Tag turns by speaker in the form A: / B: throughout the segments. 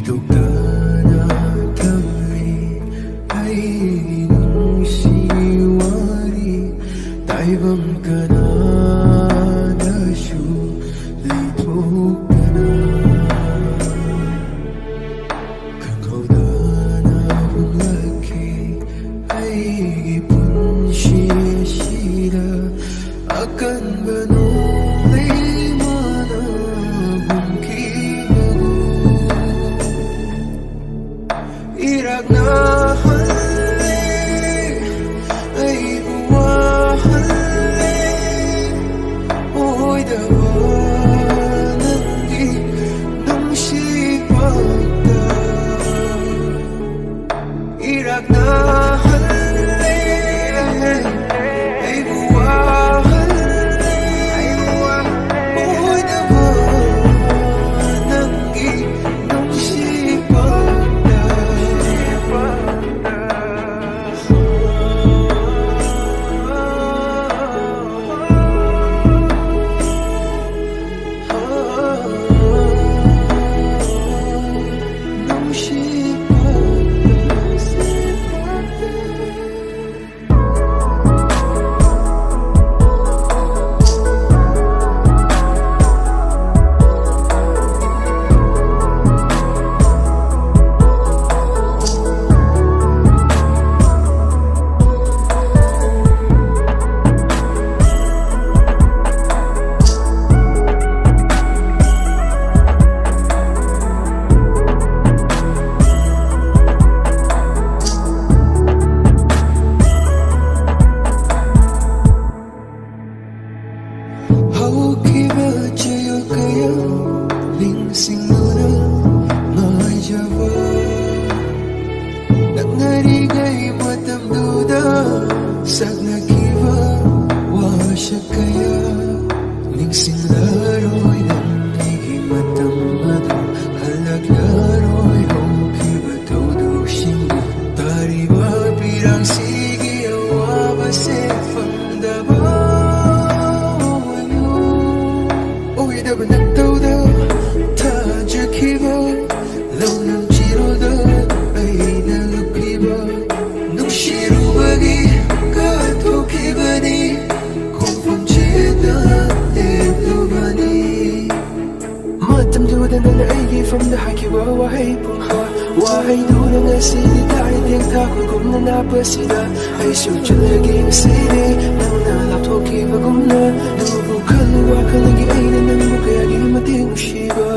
A: Idugtana kami ay nungsiwari Taibang ka na nasyu Litok ka na Kakauda na hulaki ay ipon siya Akan ganong lima na bungkibago Irak na halik ay buwahalik Uy dawa nanggi nang sipagda Irak na halik ay buwahalik Uy dawa nanggi nang sipagda Haukiba jayo kaya lingsing muna majawa Nagnarigay matang duda Sag nagiba wasya kaya Lingsing laroy ng hihimatang mado Halaglaroy haukiba todo shingo Tariba pirang sige awa base fangdaba Ba nagtawda tajakiba Law ng jiroda ay nalapiba Nung shirubagi katokiba ni Kung pamcheda etubani Matamduda na naigi from the hakiba Wahay pungha Wahay duna nga sili Tayo ting takul kum na napasida Ay suja laging sili Nang nalatokiba kum na Nubu kalwa kalagi ay nanang kaya di mating shiba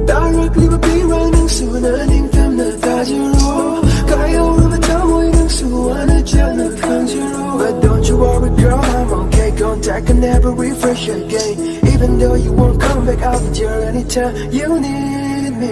A: Directly mapirang ng sunaning tam na tajiro Kaya rumatamoy ng suwa na dyan na kanjiro But don't you worry girl, I'm okay Contact can never refresh again Even though you won't come back, I'll be there anytime you need me